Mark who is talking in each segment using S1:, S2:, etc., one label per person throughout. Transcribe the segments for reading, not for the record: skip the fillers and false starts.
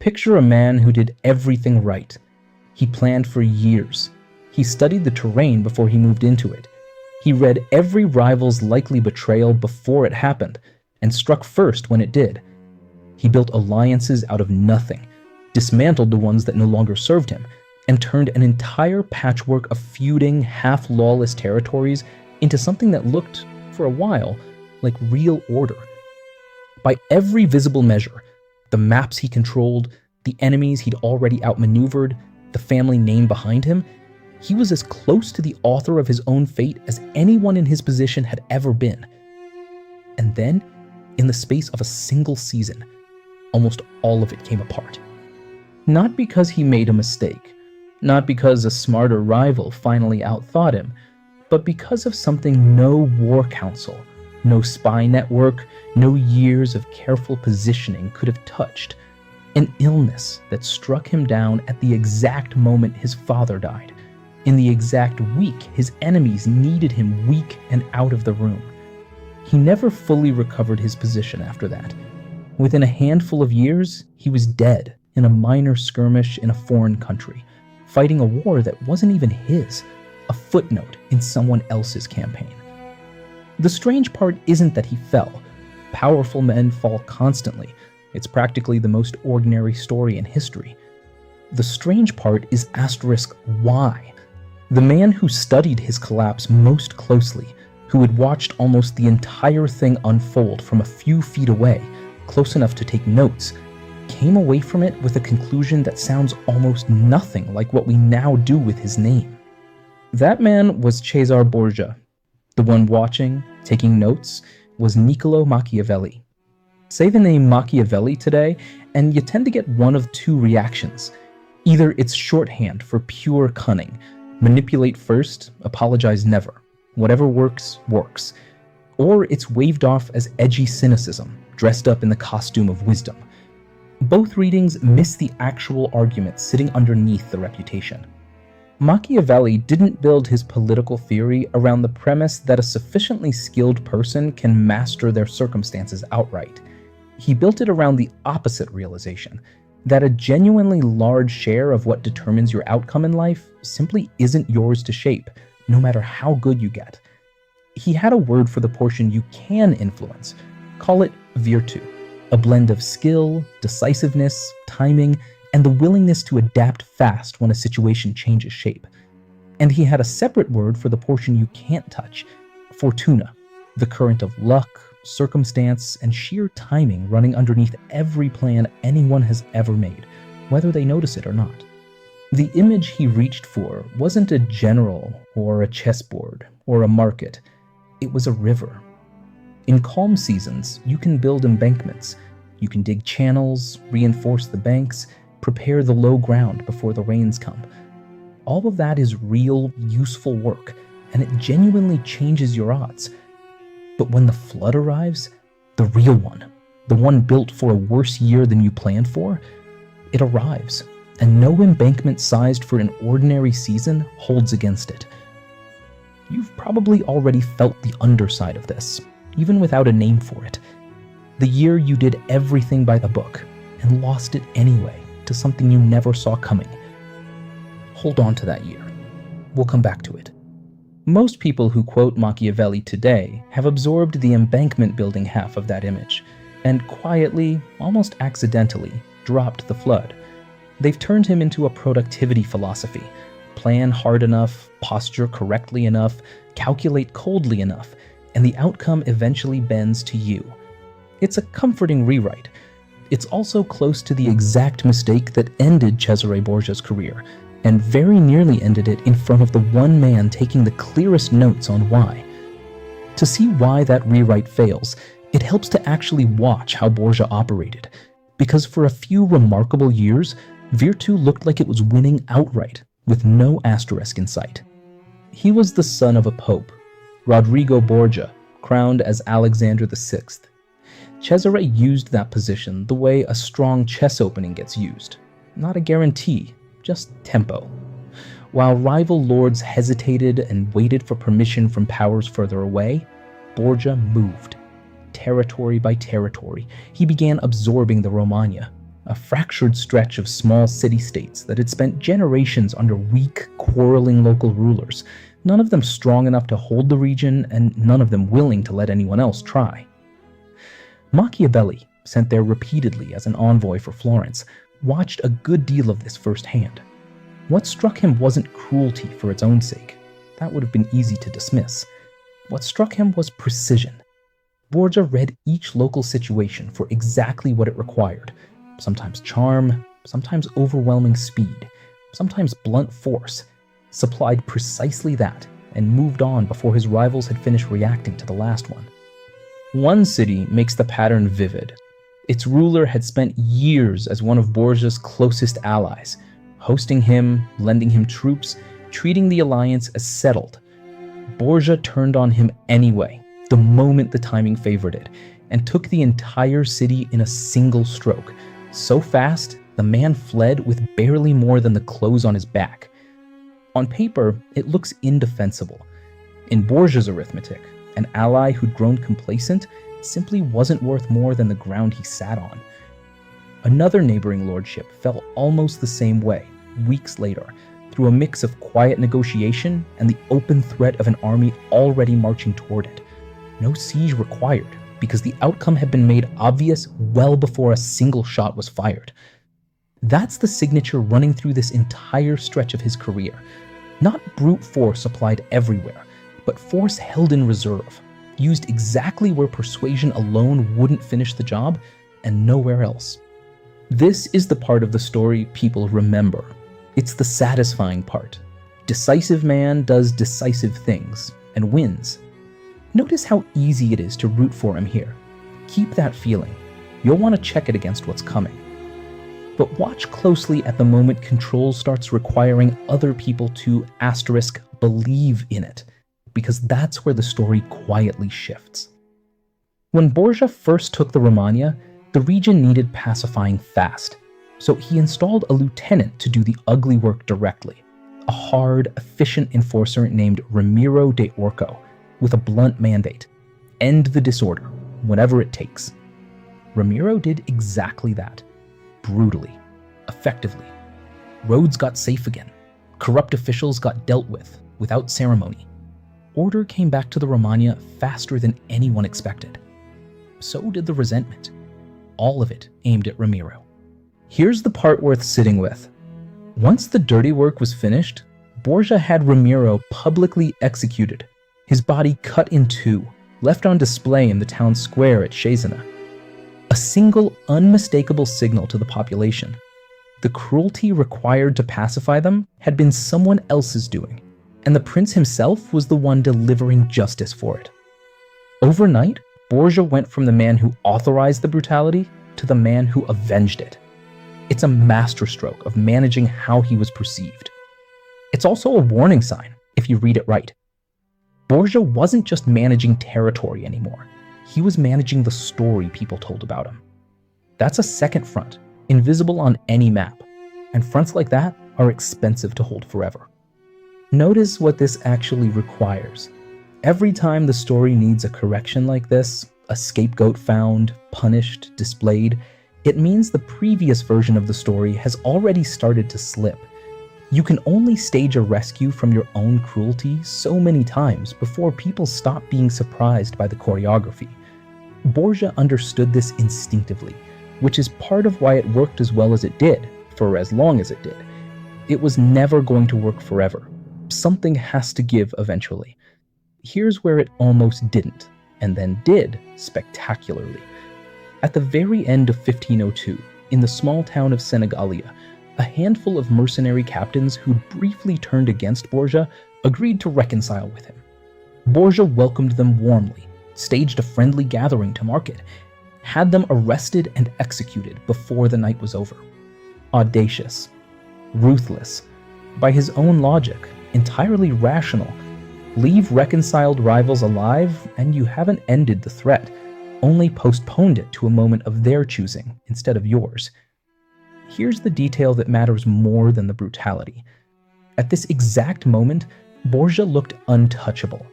S1: Picture a man who did everything right. He planned for years. He studied the terrain before he moved into it. He read every rival's likely betrayal before it happened, and struck first when it did. He built alliances out of nothing, dismantled the ones that no longer served him, and turned an entire patchwork of feuding, half-lawless territories into something that looked, for a while, like real order. By every visible measure, the maps he controlled, the enemies he'd already outmaneuvered, the family name behind him, he was as close to the author of his own fate as anyone in his position had ever been. And then, in the space of a single season, almost all of it came apart. Not because he made a mistake, not because a smarter rival finally outthought him, but because of something no war council, no spy network, no years of careful positioning could have touched. An illness that struck him down at the exact moment his father died, in the exact week his enemies needed him weak and out of the room. He never fully recovered his position after that. Within a handful of years, he was dead in a minor skirmish in a foreign country, fighting a war that wasn't even his, a footnote in someone else's campaign. The strange part isn't that he fell. Powerful men fall constantly. It's practically the most ordinary story in history. The strange part is asterisk why. The man who studied his collapse most closely, who had watched almost the entire thing unfold from a few feet away, close enough to take notes, came away from it with a conclusion that sounds almost nothing like what we now do with his name. That man was Cesare Borgia. The one watching, taking notes, was Niccolò Machiavelli. Say the name Machiavelli today, and you tend to get one of two reactions. Either it's shorthand for pure cunning, manipulate first, apologize never. Whatever works, works. Or it's waved off as edgy cynicism, dressed up in the costume of wisdom. Both readings miss the actual argument sitting underneath the reputation. Machiavelli didn't build his political theory around the premise that a sufficiently skilled person can master their circumstances outright. He built it around the opposite realization, that a genuinely large share of what determines your outcome in life simply isn't yours to shape, no matter how good you get. He had a word for the portion you can influence. Call it virtù, a blend of skill, decisiveness, timing, and the willingness to adapt fast when a situation changes shape. And he had a separate word for the portion you can't touch, Fortuna, the current of luck, circumstance, and sheer timing running underneath every plan anyone has ever made, whether they notice it or not. The image he reached for wasn't a general or a chessboard or a market. It was a river. In calm seasons, you can build embankments. You can dig channels, reinforce the banks, prepare the low ground before the rains come. All of that is real, useful work, and it genuinely changes your odds. But when the flood arrives, the real one, the one built for a worse year than you planned for, it arrives, and no embankment sized for an ordinary season holds against it. You've probably already felt the underside of this, even without a name for it. The year you did everything by the book, and lost it anyway to something you never saw coming. Hold on to that year. We'll come back to it. Most people who quote Machiavelli today have absorbed the embankment building half of that image, and quietly, almost accidentally, dropped the flood. They've turned him into a productivity philosophy. Plan hard enough, posture correctly enough, calculate coldly enough, and the outcome eventually bends to you. It's a comforting rewrite. It's also close to the exact mistake that ended Cesare Borgia's career, and very nearly ended it in front of the one man taking the clearest notes on why. To see why that rewrite fails, it helps to actually watch how Borgia operated, because for a few remarkable years, virtù looked like it was winning outright, with no asterisk in sight. He was the son of a pope, Rodrigo Borgia, crowned as Alexander VI. Cesare used that position the way a strong chess opening gets used. Not a guarantee, just tempo. While rival lords hesitated and waited for permission from powers further away, Borgia moved. Territory by territory, he began absorbing the Romagna, a fractured stretch of small city-states that had spent generations under weak, quarreling local rulers, none of them strong enough to hold the region and none of them willing to let anyone else try. Machiavelli, sent there repeatedly as an envoy for Florence, watched a good deal of this firsthand. What struck him wasn't cruelty for its own sake. That would have been easy to dismiss. What struck him was precision. Borgia read each local situation for exactly what it required. Sometimes charm, sometimes overwhelming speed, sometimes blunt force, supplied precisely that, and moved on before his rivals had finished reacting to the last one. One city makes the pattern vivid. Its ruler had spent years as one of Borgia's closest allies, hosting him, lending him troops, treating the alliance as settled. Borgia turned on him anyway, the moment the timing favored it, and took the entire city in a single stroke, so fast the man fled with barely more than the clothes on his back. On paper, it looks indefensible. In Borgia's arithmetic, an ally who'd grown complacent simply wasn't worth more than the ground he sat on. Another neighboring lordship fell almost the same way, weeks later, through a mix of quiet negotiation and the open threat of an army already marching toward it. No siege required, because the outcome had been made obvious well before a single shot was fired. That's the signature running through this entire stretch of his career. Not brute force applied everywhere, but force held in reserve, used exactly where persuasion alone wouldn't finish the job, and nowhere else. This is the part of the story people remember. It's the satisfying part. Decisive man does decisive things, and wins. Notice how easy it is to root for him here. Keep that feeling. You'll want to check it against what's coming. But watch closely at the moment control starts requiring other people to believe in it, because that's where the story quietly shifts. When Borgia first took the Romagna, the region needed pacifying fast, so he installed a lieutenant to do the ugly work directly, a hard, efficient enforcer named Ramiro de Orco, with a blunt mandate: end the disorder, whatever it takes. Ramiro did exactly that, brutally, effectively. Roads got safe again. Corrupt officials got dealt with, without ceremony. Order came back to the Romagna faster than anyone expected. So did the resentment. All of it aimed at Ramiro. Here's the part worth sitting with. Once the dirty work was finished, Borgia had Ramiro publicly executed, his body cut in two, left on display in the town square at Cesena. A single, unmistakable signal to the population. The cruelty required to pacify them had been someone else's doing, and the prince himself was the one delivering justice for it. Overnight, Borgia went from the man who authorized the brutality to the man who avenged it. It's a masterstroke of managing how he was perceived. It's also a warning sign, if you read it right. Borgia wasn't just managing territory anymore. He was managing the story people told about him. That's a second front, invisible on any map, and fronts like that are expensive to hold forever. Notice what this actually requires. Every time the story needs a correction like this, a scapegoat found, punished, displayed, it means the previous version of the story has already started to slip. You can only stage a rescue from your own cruelty so many times before people stop being surprised by the choreography. Borgia understood this instinctively, which is part of why it worked as well as it did, for as long as it did. It was never going to work forever. Something has to give eventually. Here's where it almost didn't, and then did spectacularly. At the very end of 1502, in the small town of Senegalia, a handful of mercenary captains who'd briefly turned against Borgia agreed to reconcile with him. Borgia welcomed them warmly, staged a friendly gathering to mark it, had them arrested and executed before the night was over. Audacious, ruthless, by his own logic, entirely rational. Leave reconciled rivals alive and you haven't ended the threat, only postponed it to a moment of their choosing instead of yours. Here's the detail that matters more than the brutality. At this exact moment, Borgia looked untouchable.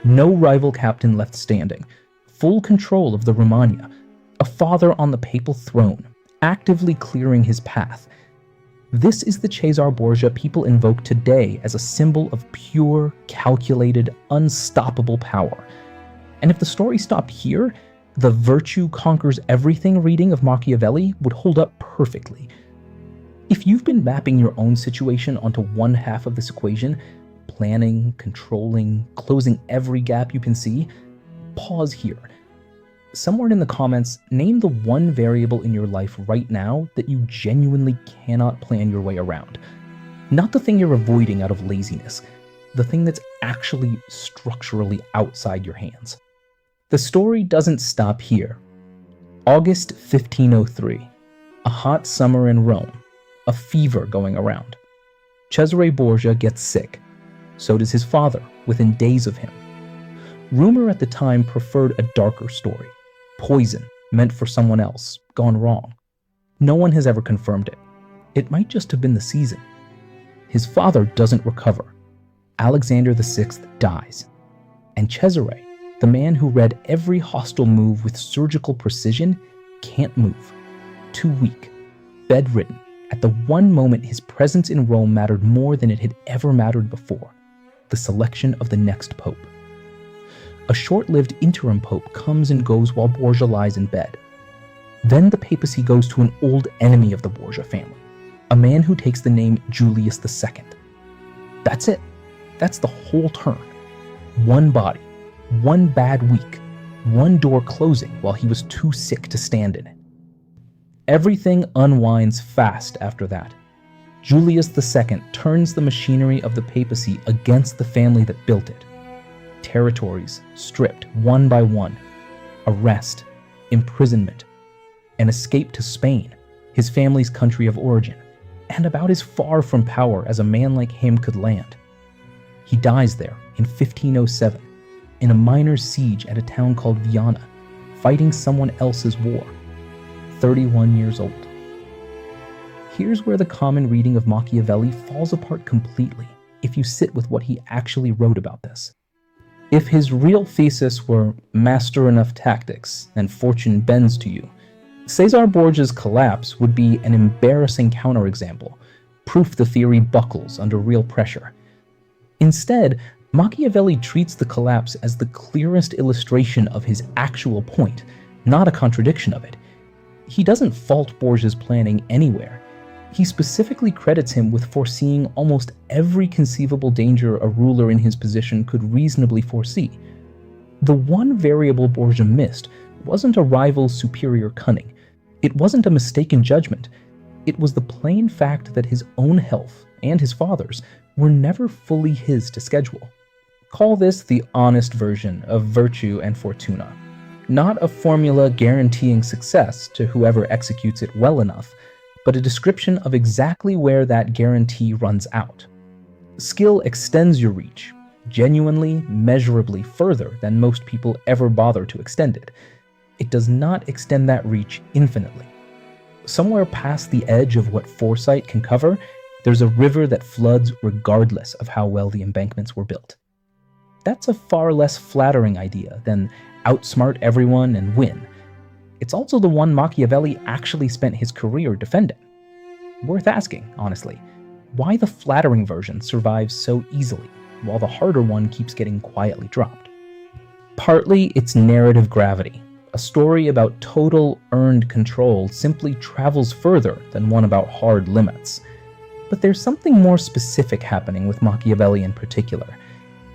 S1: No rival captain left standing. Full control of the Romagna. A father on the papal throne. actively clearing his path. This is the Cesare Borgia people invoke today as a symbol of pure, calculated, unstoppable power. And if the story stopped here, the virtue conquers everything reading of Machiavelli would hold up perfectly. If you've been mapping your own situation onto one half of this equation, planning, controlling, closing every gap you can see, pause here. Somewhere in the comments, name the one variable in your life right now that you genuinely cannot plan your way around. Not the thing you're avoiding out of laziness, the thing that's actually structurally outside your hands. The story doesn't stop here. August 1503, a hot summer in Rome, a fever going around. Cesare Borgia gets sick. So does his father, within days of him. Rumor at the time preferred a darker story. Poison, meant for someone else, gone wrong. No one has ever confirmed it. It might just have been the season. His father doesn't recover. Alexander VI dies. And Cesare, the man who read every hostile move with surgical precision, can't move. Too weak, bedridden, at the one moment his presence in Rome mattered more than it had ever mattered before, the selection of the next pope. A short-lived interim pope comes and goes while Borgia lies in bed. Then the papacy goes to an old enemy of the Borgia family, a man who takes the name Julius II. That's it. That's the whole turn. One body, one bad week, one door closing while he was too sick to stand in it. Everything unwinds fast after that. Julius II turns the machinery of the papacy against the family that built it. Territories stripped one by one, arrest, imprisonment, an escape to Spain, his family's country of origin, and about as far from power as a man like him could land. He dies there in 1507, in a minor siege at a town called Viana, fighting someone else's war, 31 years old. Here's where the common reading of Machiavelli falls apart completely if you sit with what he actually wrote about this. If his real thesis were master enough tactics and fortune bends to you, Cesare Borgia's collapse would be an embarrassing counterexample, proof the theory buckles under real pressure. Instead, Machiavelli treats the collapse as the clearest illustration of his actual point, not a contradiction of it. He doesn't fault Borgia's planning anywhere. He specifically credits him with foreseeing almost every conceivable danger a ruler in his position could reasonably foresee. The one variable Borgia missed wasn't a rival's superior cunning. It wasn't a mistaken judgment. It was the plain fact that his own health, and his father's, were never fully his to schedule. Call this the honest version of virtue and Fortuna. Not a formula guaranteeing success to whoever executes it well enough, but a description of exactly where that guarantee runs out. Skill extends your reach, genuinely, measurably further than most people ever bother to extend it. It does not extend that reach infinitely. Somewhere past the edge of what foresight can cover, there's a river that floods regardless of how well the embankments were built. That's a far less flattering idea than outsmart everyone and win. It's also the one Machiavelli actually spent his career defending. Worth asking, honestly, why the flattering version survives so easily, while the harder one keeps getting quietly dropped. Partly it's narrative gravity. A story about total earned control simply travels further than one about hard limits. But there's something more specific happening with Machiavelli in particular.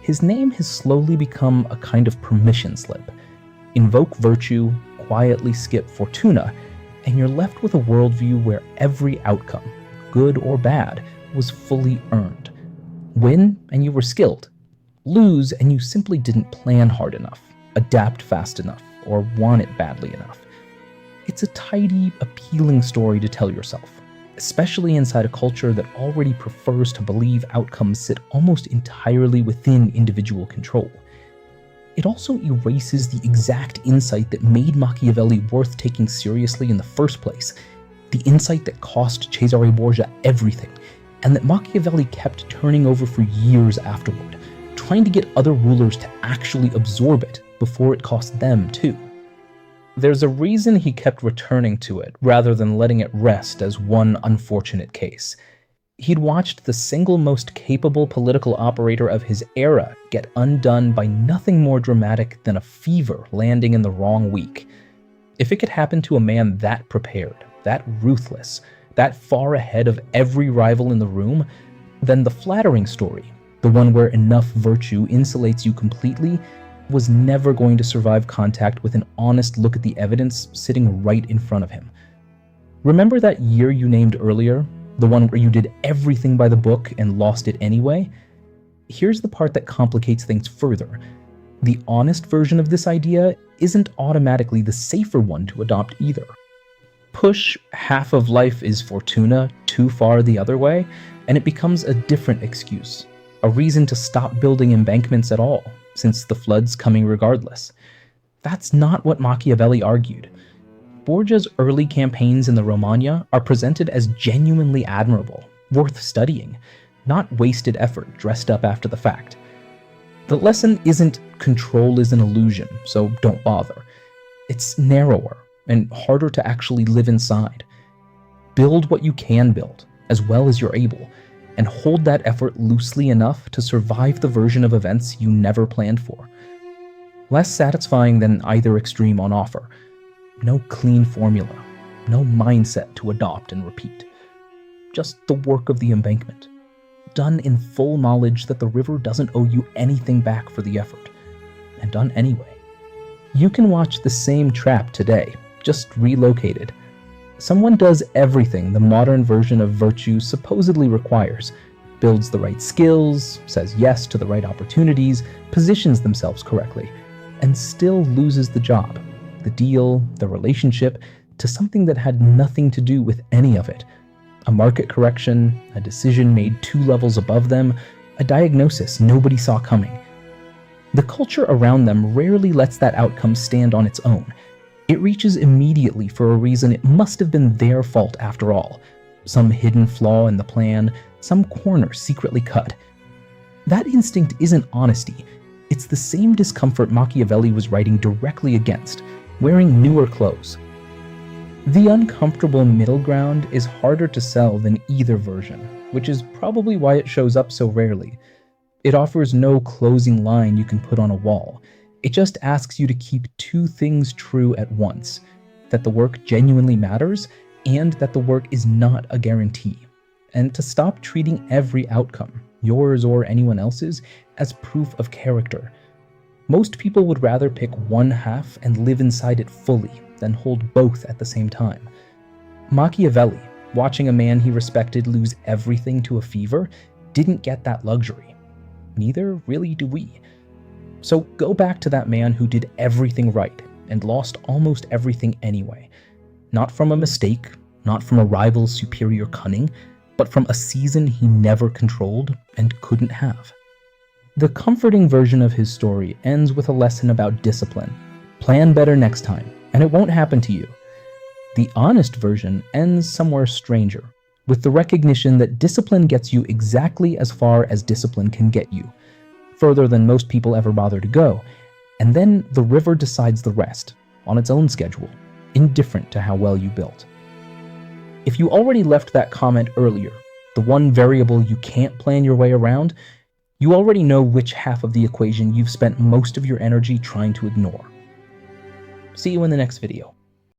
S1: His name has slowly become a kind of permission slip. Invoke virtue, quietly skip Fortuna, and you're left with a worldview where every outcome, good or bad, was fully earned. Win, and you were skilled. Lose, and you simply didn't plan hard enough, adapt fast enough, or want it badly enough. It's a tidy, appealing story to tell yourself, especially inside a culture that already prefers to believe outcomes sit almost entirely within individual control. It also erases the exact insight that made Machiavelli worth taking seriously in the first place, the insight that cost Cesare Borgia everything, and that Machiavelli kept turning over for years afterward, trying to get other rulers to actually absorb it before it cost them too. There's a reason he kept returning to it rather than letting it rest as one unfortunate case. He'd watched the single most capable political operator of his era get undone by nothing more dramatic than a fever landing in the wrong week. If it could happen to a man that prepared, that ruthless, that far ahead of every rival in the room, then the flattering story, the one where enough virtue insulates you completely, was never going to survive contact with an honest look at the evidence sitting right in front of him. Remember that year you named earlier? The one where you did everything by the book and lost it anyway? Here's the part that complicates things further. The honest version of this idea isn't automatically the safer one to adopt either. Push half of life is Fortuna too far the other way, and it becomes a different excuse, a reason to stop building embankments at all, since the flood's coming regardless. That's not what Machiavelli argued. Borgia's early campaigns in the Romagna are presented as genuinely admirable, worth studying, not wasted effort dressed up after the fact. The lesson isn't control is an illusion, so don't bother. It's narrower and harder to actually live inside. Build what you can build, as well as you're able, and hold that effort loosely enough to survive the version of events you never planned for. Less satisfying than either extreme on offer. No clean formula, no mindset to adopt and repeat. Just the work of the embankment, done in full knowledge that the river doesn't owe you anything back for the effort, and done anyway. You can watch the same trap today, just relocated. Someone does everything the modern version of virtue supposedly requires, builds the right skills, says yes to the right opportunities, positions themselves correctly, and still loses the job, the deal, the relationship, to something that had nothing to do with any of it. A market correction, a decision made 2 levels above them, a diagnosis nobody saw coming. The culture around them rarely lets that outcome stand on its own. It reaches immediately for a reason it must have been their fault after all. Some hidden flaw in the plan, some corner secretly cut. That instinct isn't honesty. It's the same discomfort Machiavelli was writing directly against, wearing newer clothes. The uncomfortable middle ground is harder to sell than either version, which is probably why it shows up so rarely. It offers no closing line you can put on a wall. It just asks you to keep 2 things true at once: that the work genuinely matters, and that the work is not a guarantee. And to stop treating every outcome, yours or anyone else's, as proof of character. Most people would rather pick one half and live inside it fully than hold both at the same time. Machiavelli, watching a man he respected lose everything to a fever, didn't get that luxury. Neither really do we. So go back to that man who did everything right and lost almost everything anyway. Not from a mistake, not from a rival's superior cunning, but from a season he never controlled and couldn't have. The comforting version of his story ends with a lesson about discipline. Plan better next time, and it won't happen to you. The honest version ends somewhere stranger, with the recognition that discipline gets you exactly as far as discipline can get you, further than most people ever bother to go, and then the river decides the rest, on its own schedule, indifferent to how well you built. If you already left that comment earlier, the one variable you can't plan your way around, you already know which half of the equation you've spent most of your energy trying to ignore. See you in the next video.